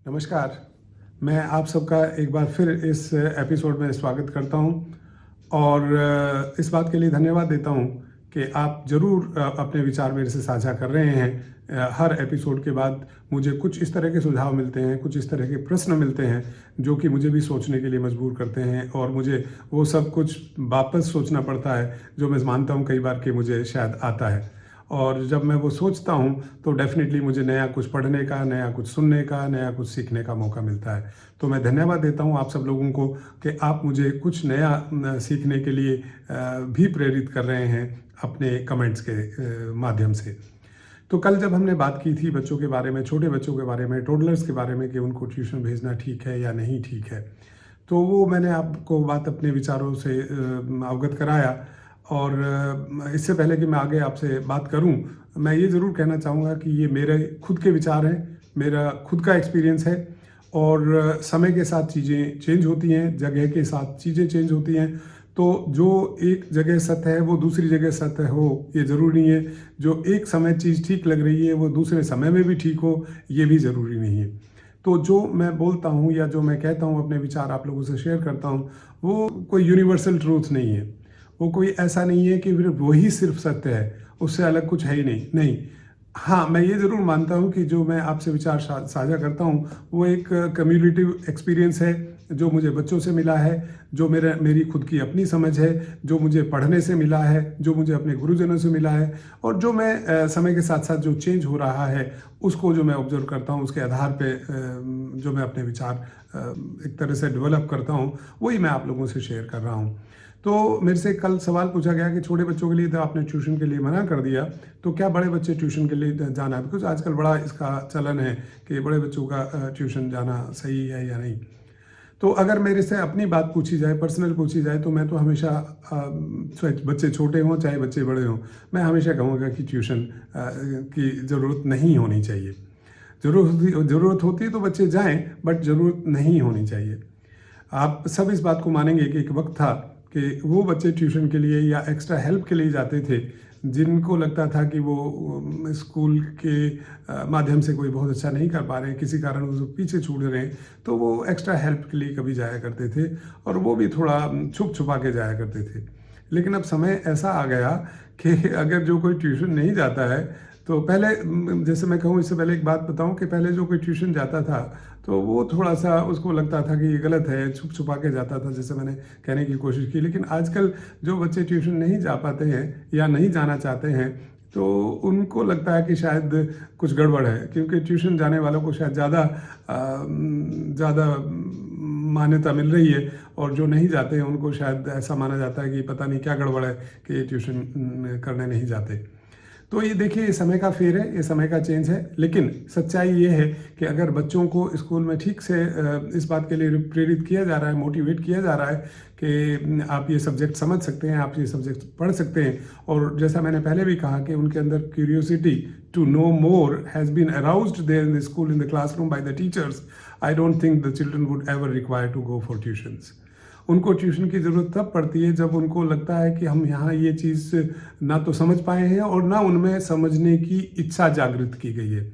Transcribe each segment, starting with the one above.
नमस्कार। मैं आप सबका एक बार फिर इस एपिसोड में स्वागत करता हूं और इस बात के लिए धन्यवाद देता हूं कि आप ज़रूर अपने विचार मेरे से साझा कर रहे हैं। हर एपिसोड के बाद मुझे कुछ इस तरह के सुझाव मिलते हैं, कुछ इस तरह के प्रश्न मिलते हैं जो कि मुझे भी सोचने के लिए मजबूर करते हैं और मुझे वो सब कुछ वापस सोचना पड़ता है जो मैं मानता हूं कई बार कि मुझे शायद आता है। और जब मैं वो सोचता हूँ तो डेफिनेटली मुझे नया कुछ पढ़ने का, नया कुछ सुनने का, नया कुछ सीखने का मौका मिलता है। तो मैं धन्यवाद देता हूँ आप सब लोगों को कि आप मुझे कुछ नया सीखने के लिए भी प्रेरित कर रहे हैं अपने कमेंट्स के माध्यम से। तो कल जब हमने बात की थी बच्चों के बारे में, छोटे बच्चों के बारे में, टोडलर्स के बारे में कि उनको ट्यूशन भेजना ठीक है या नहीं ठीक है, तो वो मैंने आपको बात अपने विचारों से अवगत कराया। और इससे पहले कि मैं आगे आपसे बात करूं, मैं ये ज़रूर कहना चाहूँगा कि ये मेरे खुद के विचार हैं, मेरा खुद का एक्सपीरियंस है और समय के साथ चीज़ें चेंज होती हैं, जगह के साथ चीज़ें चेंज होती हैं। तो जो एक जगह सत्य है वो दूसरी जगह सत्य हो ये ज़रूरी नहीं है। जो एक समय चीज़ ठीक लग रही है वो दूसरे समय में भी ठीक हो ये भी ज़रूरी नहीं है। तो जो मैं बोलता हूँ या जो मैं कहता हूँ, अपने विचार आप लोगों से शेयर करता हूँ, वो कोई यूनिवर्सल ट्रूथ नहीं है। वो कोई ऐसा नहीं है कि फिर वही सिर्फ सत्य है, उससे अलग कुछ है ही नहीं। नहीं, हाँ, मैं ये ज़रूर मानता हूँ कि जो मैं आपसे विचार साझा करता हूँ वो एक कम्युनिटिव एक्सपीरियंस है जो मुझे बच्चों से मिला है, जो मेरी खुद की अपनी समझ है, जो मुझे पढ़ने से मिला है, जो मुझे अपने गुरुजनों से मिला है और जो मैं समय के साथ साथ जो चेंज हो रहा है उसको जो मैं ऑब्जर्व करता हूँ, उसके आधार पे जो मैं अपने विचार एक तरह से डेवलप करता हूँ, वही मैं आप लोगों से शेयर कर रहा हूँ। तो मेरे से कल सवाल पूछा गया कि छोटे बच्चों के लिए तो आपने ट्यूशन के लिए मना कर दिया, तो क्या बड़े बच्चे ट्यूशन के लिए जाना है? बिकॉज आजकल बड़ा इसका चलन है कि बड़े बच्चों का ट्यूशन जाना सही है या नहीं। तो अगर मेरे से अपनी बात पूछी जाए, पर्सनल पूछी जाए, तो मैं तो हमेशा चाहे बच्चे छोटे हों चाहे बच्चे बड़े हों, मैं हमेशा कहूँगा कि ट्यूशन की ज़रूरत नहीं होनी चाहिए। ज़रूरत होती है तो बच्चे जाएं, बट ज़रूरत नहीं होनी चाहिए। आप सब इस बात को मानेंगे कि एक वक्त था कि वो बच्चे ट्यूशन के लिए या एक्स्ट्रा हेल्प के लिए जाते थे जिनको लगता था कि वो स्कूल के माध्यम से कोई बहुत अच्छा नहीं कर पा रहे हैं, किसी कारण वो पीछे छूट रहे हैं, तो वो एक्स्ट्रा हेल्प के लिए कभी जाया करते थे और वो भी थोड़ा छुप छुपा के जाया करते थे। लेकिन अब समय ऐसा आ गया कि अगर जो कोई ट्यूशन नहीं जाता है तो पहले, जैसे मैं कहूँ इससे पहले एक बात बताऊँ कि पहले जो कोई ट्यूशन जाता था तो वो थोड़ा सा उसको लगता था कि ये गलत है, छुप छुपा के जाता था, जैसे मैंने कहने की कोशिश की। लेकिन आजकल जो बच्चे ट्यूशन नहीं जा पाते हैं या नहीं जाना चाहते हैं तो उनको लगता है कि शायद कुछ गड़बड़ है, क्योंकि ट्यूशन जाने वालों को शायद ज़्यादा मान्यता मिल रही है और जो नहीं जाते हैं उनको शायद ऐसा माना जाता है कि पता नहीं क्या गड़बड़ है कि ये ट्यूशन करने नहीं जाते। तो ये देखिए, ये समय का फेर है, ये समय का चेंज है। लेकिन सच्चाई ये है कि अगर बच्चों को स्कूल में ठीक से इस बात के लिए प्रेरित किया जा रहा है, मोटिवेट किया जा रहा है कि आप ये सब्जेक्ट समझ सकते हैं, आप ये सब्जेक्ट पढ़ सकते हैं, और जैसा मैंने पहले भी कहा कि उनके अंदर curiosity to know more has been aroused there in the school, in the classroom by the teachers, I don't think the children would ever require to go for tuitions. उनको ट्यूशन की ज़रूरत तब पड़ती है जब उनको लगता है कि हम यहाँ ये चीज़ ना तो समझ पाए हैं और ना उनमें समझने की इच्छा जागृत की गई है।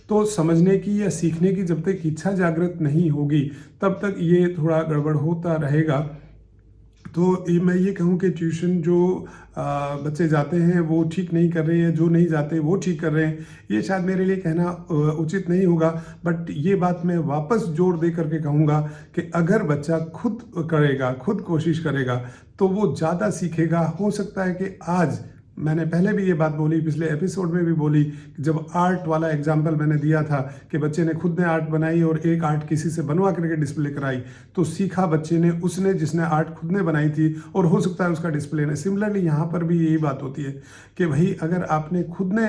तो समझने की या सीखने की जब तक इच्छा जागृत नहीं होगी तब तक ये थोड़ा गड़बड़ होता रहेगा। तो ये मैं ये कहूँ कि ट्यूशन जो बच्चे जाते हैं वो ठीक नहीं कर रहे हैं, जो नहीं जाते वो ठीक कर रहे हैं, ये शायद मेरे लिए कहना उचित नहीं होगा। बट ये बात मैं वापस जोर दे करके कहूँगा कि अगर बच्चा खुद करेगा, खुद कोशिश करेगा, तो वो ज़्यादा सीखेगा। हो सकता है कि आज, मैंने पहले भी ये बात बोली, पिछले एपिसोड में भी बोली, जब आर्ट वाला एग्जाम्पल मैंने दिया था कि बच्चे ने खुद ने आर्ट बनाई और एक आर्ट किसी से बनवा करके डिस्प्ले कराई, तो सीखा बच्चे ने, उसने जिसने आर्ट खुद ने बनाई थी, और हो सकता है उसका डिस्प्ले ने। सिमिलरली यहाँ पर भी यही बात होती है कि भाई अगर आपने खुद ने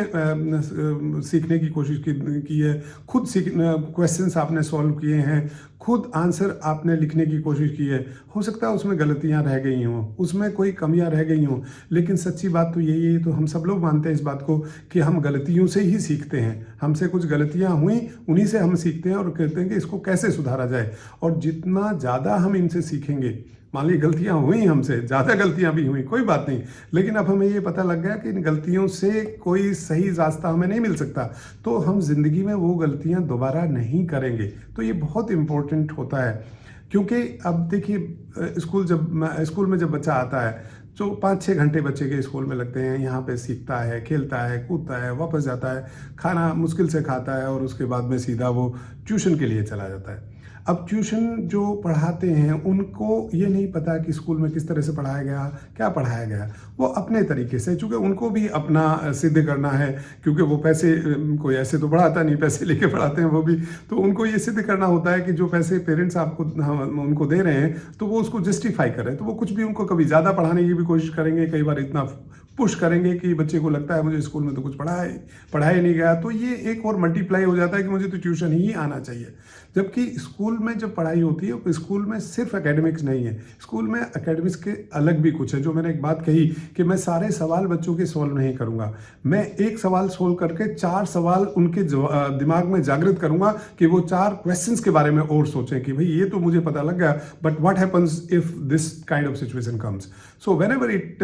सीखने की कोशिश की है, खुद क्वेश्चंस आपने सॉल्व किए हैं, खुद आंसर आपने लिखने की कोशिश की है, हो सकता है उसमें गलतियां रह गई हों, उसमें कोई कमियां रह गई हों, लेकिन सच्ची बात तो यही है, तो हम सब लोग मानते हैं इस बात को कि हम गलतियों से ही सीखते हैं। हमसे कुछ गलतियां हुई, उन्हीं से हम सीखते हैं और कहते हैं कि इसको कैसे सुधारा जाए। और जितना ज़्यादा हम इनसे सीखेंगे मान ली गलतियां हुई हमसे, ज़्यादा गलतियां भी हुई, कोई बात नहीं, लेकिन अब हमें ये पता लग गया कि इन गलतियों से कोई सही रास्ता हमें नहीं मिल सकता, तो हम जिंदगी में वो गलतियां दोबारा नहीं करेंगे। तो ये बहुत इंपॉर्टेंट होता है, क्योंकि अब देखिए स्कूल में जब बच्चा आता है तो 5-6 घंटे बच्चे के स्कूल में लगते हैं, यहाँ पे सीखता है, खेलता है, कूदता है, वापस जाता है, खाना मुश्किल से खाता है और उसके बाद में सीधा वो ट्यूशन के लिए चला जाता है। अब ट्यूशन जो पढ़ाते हैं उनको ये नहीं पता कि स्कूल में किस तरह से पढ़ाया गया, क्या पढ़ाया गया। वो अपने तरीके से, चूँकि उनको भी अपना सिद्ध करना है, क्योंकि वो पैसे कोई ऐसे तो पढ़ाता नहीं, पैसे लेके पढ़ाते हैं वो भी, तो उनको ये सिद्ध करना होता है कि जो पैसे पेरेंट्स आपको उनको दे रहे हैं तो वो उसको जस्टिफाई कर रहे हैं। तो वो कुछ भी उनको कभी ज़्यादा पढ़ाने की भी कोशिश करेंगे, कई बार इतना पुश करेंगे कि बच्चे को लगता है मुझे स्कूल में तो कुछ पढ़ाया नहीं गया, तो ये एक और मल्टीप्लाई हो जाता है कि मुझे तो ट्यूशन ही आना चाहिए। जबकि स्कूल में जब पढ़ाई होती है तो स्कूल में सिर्फ एकेडमिक्स नहीं है, स्कूल में एकेडमिक्स के अलग भी कुछ है। जो मैंने एक बात कही कि मैं सारे सवाल बच्चों के सॉल्व नहीं करूंगा, मैं एक सवाल सोल्व करके 4 सवाल उनके दिमाग में जागृत करूंगा कि वो 4 क्वेश्चंस के बारे में और सोचें कि भाई ये तो मुझे पता लग गया, but what happens if this kind of situation comes. So whenever it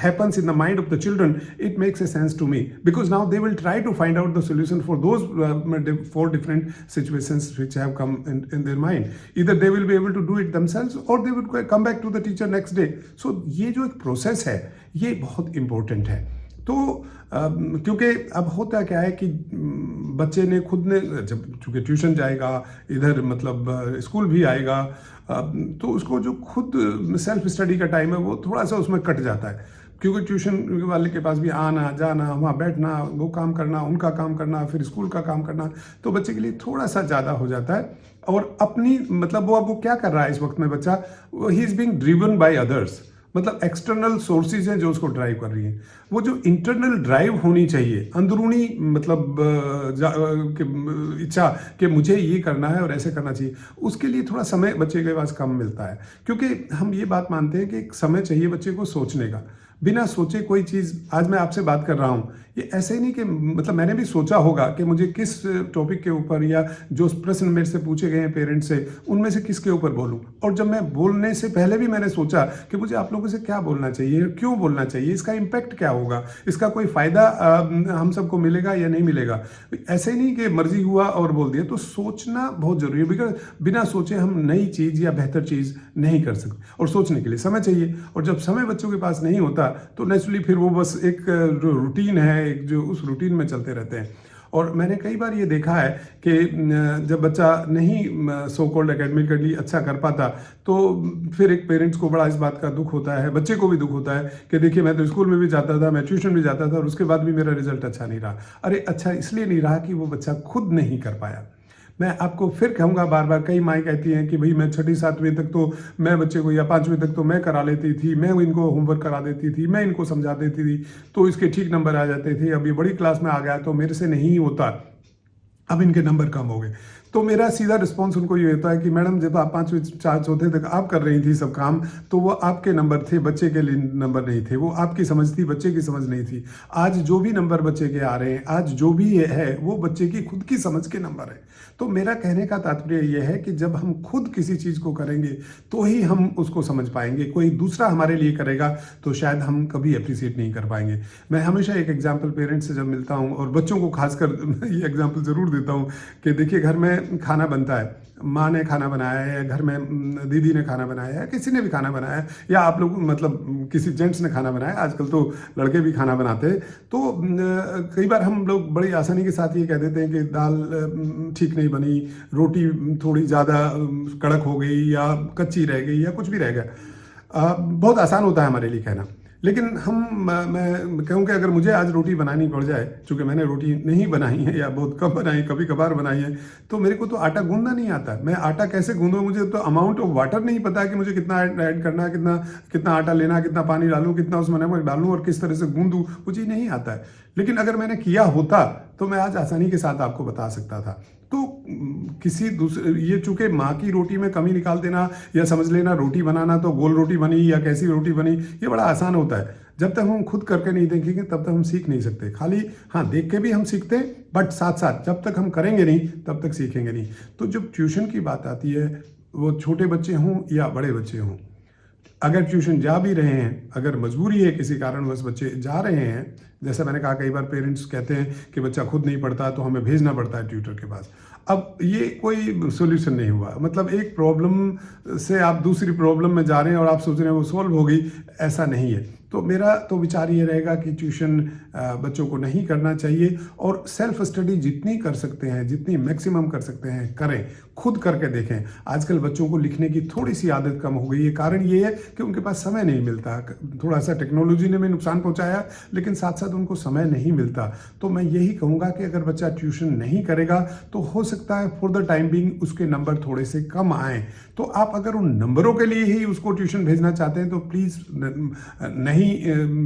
happens in the mind of the children, it makes a sense to me, because now they will try to find out the solution for those 4 different situations which have come in their mind. Either they will be able to do it themselves or they would come back to the teacher next day. So ये जो एक process है ये बहुत important है। तो क्योंकि अब होता क्या है कि बच्चे ने खुद ने जब चूँकि ट्यूशन जाएगा, इधर मतलब स्कूल भी आएगा, तो उसको जो खुद सेल्फ स्टडी का टाइम है वो थोड़ा सा उसमें कट जाता है, क्योंकि ट्यूशन वाले के पास भी आना जाना, वहाँ बैठना, वो काम करना, उनका काम करना, फिर स्कूल का काम करना, तो बच्चे के लिए थोड़ा सा ज़्यादा हो जाता है। और अपनी मतलब वो अब वो क्या कर रहा है इस वक्त में बच्चा, he is being driven by others, मतलब एक्सटर्नल सोर्सेज हैं जो उसको ड्राइव कर रही हैं। वो जो इंटरनल ड्राइव होनी चाहिए, अंदरूनी मतलब इच्छा कि मुझे ये करना है और ऐसे करना चाहिए, उसके लिए थोड़ा समय बच्चे के पास कम मिलता है। क्योंकि हम ये बात मानते हैं कि एक समय चाहिए बच्चे को सोचने का, बिना सोचे कोई चीज़, आज मैं आपसे बात कर रहा हूँ, ये ऐसे ही नहीं कि मतलब मैंने भी सोचा होगा कि मुझे किस टॉपिक के ऊपर या जो प्रश्न मेरे से पूछे गए हैं पेरेंट्स से उनमें से किसके ऊपर बोलूं, और जब मैं बोलने से पहले भी मैंने सोचा कि मुझे आप लोगों से क्या बोलना चाहिए, क्यों बोलना चाहिए, इसका इम्पैक्ट क्या होगा, इसका कोई फ़ायदा हम सबको मिलेगा या नहीं मिलेगा। ऐसे ही नहीं कि मर्जी हुआ और बोल दिया। तो सोचना बहुत ज़रूरी है, बिकॉज बिना सोचे हम नई चीज़ या बेहतर चीज़ नहीं कर सकते, और सोचने के लिए समय चाहिए, और जब समय बच्चों के पास नहीं होता तो नेचुरली फिर वो बस एक रूटीन है, एक जो उस रूटीन में चलते रहते हैं। और मैंने कई बार ये देखा है कि जब बच्चा नहीं सो कॉल्ड एकेडमिकली अच्छा कर पाता तो फिर एक पेरेंट्स को बड़ा इस बात का दुख होता है, बच्चे को भी दुख होता है कि देखिए मैं तो स्कूल में भी जाता था, मैं ट्यूशन भी जाता था और उसके बाद भी मेरा रिजल्ट अच्छा नहीं रहा। अरे अच्छा इसलिए नहीं रहा कि वो बच्चा खुद नहीं कर पाया। मैं आपको फिर कहूँगा बार बार, कई माएँ कहती हैं कि भाई मैं 6ठी-7वीं तक तो मैं बच्चे को, या 5वीं तक तो मैं करा लेती थी, मैं इनको होमवर्क करा देती थी, मैं इनको समझा देती थी तो इसके ठीक नंबर आ जाते थे। अब ये बड़ी क्लास में आ गया तो मेरे से नहीं होता, अब इनके नंबर कम हो गए। तो मेरा सीधा रिस्पॉन्स उनको ये होता है कि मैडम जब आप 5वीं 4 तक आप कर रही थी सब काम तो वो आपके नंबर थे, बच्चे के लिए नंबर नहीं थे, वो आपकी समझ थी, बच्चे की समझ नहीं थी। आज जो भी नंबर बच्चे के आ रहे हैं, आज जो भी है वो बच्चे की खुद की समझ के नंबर है। तो मेरा कहने का तात्पर्य यह है कि जब हम खुद किसी चीज़ को करेंगे तो ही हम उसको समझ पाएंगे। कोई दूसरा हमारे लिए करेगा तो शायद हम कभी अप्रिशिएट नहीं कर पाएंगे। मैं हमेशा एक एग्जाम्पल पेरेंट्स से जब मिलता हूँ और बच्चों को खासकर ये एग्जाम्पल ज़रूर देता हूँ कि देखिए घर में खाना बनता है, माँ ने खाना बनाया है, घर में दीदी ने खाना बनाया है, किसी ने भी खाना बनाया है, या आप लोग मतलब किसी जेंट्स ने खाना बनाया, आजकल तो लड़के भी खाना बनाते हैं। तो कई बार हम लोग बड़ी आसानी के साथ ये कह देते हैं कि दाल ठीक नहीं बनी, रोटी थोड़ी ज़्यादा कड़क हो गई, या कच्ची रह गई, या कुछ भी रह गया। बहुत आसान होता है हमारे लिए कहना, लेकिन मैं कहूँ कि अगर मुझे आज रोटी बनानी पड़ जाए, चूँकि मैंने रोटी नहीं बनाई है या बहुत कम बनाई, कभी कभार बनाई है, तो मेरे को तो आटा गूंदना नहीं आता। मैं आटा कैसे गूंदूँ, मुझे तो अमाउंट ऑफ वाटर नहीं पता कि मुझे कितना ऐड करना है, कितना आटा लेना, कितना पानी डालूँ, कितना उसमें नमक डालूँ और किस तरह से गूंदूँ, मुझे नहीं आता है। लेकिन अगर मैंने किया होता तो मैं आज आसानी के साथ आपको बता सकता था। तो किसी दूसरे, ये चूंकि माँ की रोटी में कमी निकाल देना या समझ लेना रोटी बनाना तो गोल रोटी बनी या कैसी रोटी बनी, ये बड़ा आसान होता है। जब तक हम खुद करके नहीं देखेंगे तब तक हम सीख नहीं सकते। खाली हाँ देख के भी हम सीखते, बट साथ साथ जब तक हम करेंगे नहीं तब तक सीखेंगे नहीं। तो जब ट्यूशन की बात आती है वो छोटे बच्चे हों या बड़े बच्चे हों। अगर ट्यूशन जा भी रहे हैं, अगर मजबूरी है किसी कारणवश बच्चे जा रहे हैं, जैसा मैंने कहा कई बार पेरेंट्स कहते हैं कि बच्चा खुद नहीं पढ़ता तो हमें भेजना पड़ता है ट्यूटर के पास। अब ये कोई सोल्यूशन नहीं हुआ, मतलब एक प्रॉब्लम से आप दूसरी प्रॉब्लम में जा रहे हैं और आप सोच रहे हैं वो सॉल्व होगी, ऐसा नहीं है। तो मेरा तो विचार ये रहेगा कि ट्यूशन बच्चों को नहीं करना चाहिए और सेल्फ स्टडी जितनी कर सकते हैं, जितनी मैक्सिमम कर सकते हैं करें, खुद करके देखें। आजकल बच्चों को लिखने की थोड़ी सी आदत कम हो गई है, कारण ये है कि उनके पास समय नहीं मिलता। थोड़ा सा टेक्नोलॉजी ने भी नुकसान पहुंचाया, लेकिन साथ साथ उनको समय नहीं मिलता। तो मैं यही कहूँगा कि अगर बच्चा ट्यूशन नहीं करेगा तो हो सकता है फॉर द टाइम बिंग उसके नंबर थोड़े से कम आएँ। तो आप अगर उन नंबरों के लिए ही उसको ट्यूशन भेजना चाहते हैं तो प्लीज़ नहीं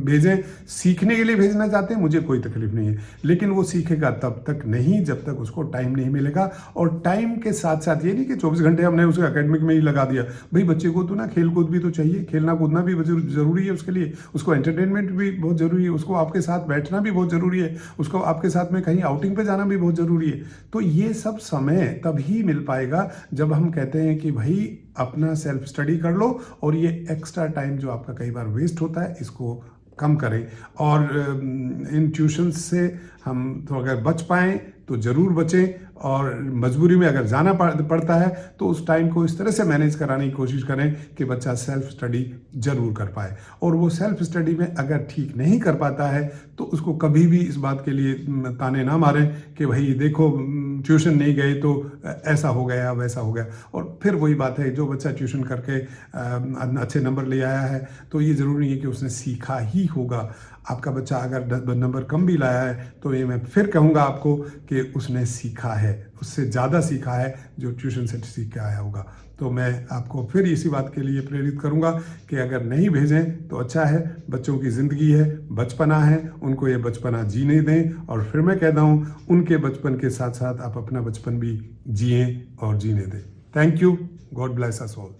भेजें। सीखने के लिए भेजना चाहते हैं, मुझे कोई तकलीफ नहीं है, लेकिन वो सीखेगा तब तक नहीं जब तक उसको टाइम नहीं मिलेगा। और टाइम के साथ साथ ये नहीं कि 24 घंटे हमने उसे एकेडमिक में ही लगा दिया। भाई बच्चे को तो ना खेल कूद भी तो चाहिए, खेलना कूदना भी जरूरी है उसके लिए, उसको एंटरटेनमेंट भी बहुत जरूरी है, उसको आपके साथ बैठना भी बहुत जरूरी है, उसको आपके साथ में कहीं आउटिंग पे जाना भी बहुत जरूरी है। तो ये सब समय तभी मिल पाएगा जब हम कहते हैं कि भाई अपना सेल्फ स्टडी कर लो और ये एक्स्ट्रा टाइम जो आपका कई बार वेस्ट होता है इसको कम करें। और इन ट्यूशन से हम तो अगर बच पाएँ तो ज़रूर बचें, और मजबूरी में अगर जाना पड़ता है तो उस टाइम को इस तरह से मैनेज कराने की कोशिश करें कि बच्चा सेल्फ स्टडी जरूर कर पाए। और वो सेल्फ स्टडी में अगर ठीक नहीं कर पाता है तो उसको कभी भी इस बात के लिए ताने ना मारें कि भाई देखो ट्यूशन नहीं गए तो ऐसा हो गया वैसा हो गया। और फिर वही बात है, जो बच्चा ट्यूशन करके अच्छे नंबर ले आया है तो ये ज़रूरी नहीं है कि उसने सीखा ही होगा। आपका बच्चा अगर नंबर कम भी लाया है तो ये मैं फिर कहूँगा आपको कि उसने सीखा है, उससे ज़्यादा सीखा है जो ट्यूशन से सीख के आया होगा। तो मैं आपको फिर इसी बात के लिए प्रेरित करूँगा कि अगर नहीं भेजें तो अच्छा है। बच्चों की ज़िंदगी है, बचपना है, उनको ये बचपना जीने दें। और फिर मैं कहता हूँ उनके बचपन के साथ साथ आप अपना बचपन भी जिएं और जीने दें। Thank you. God bless us all.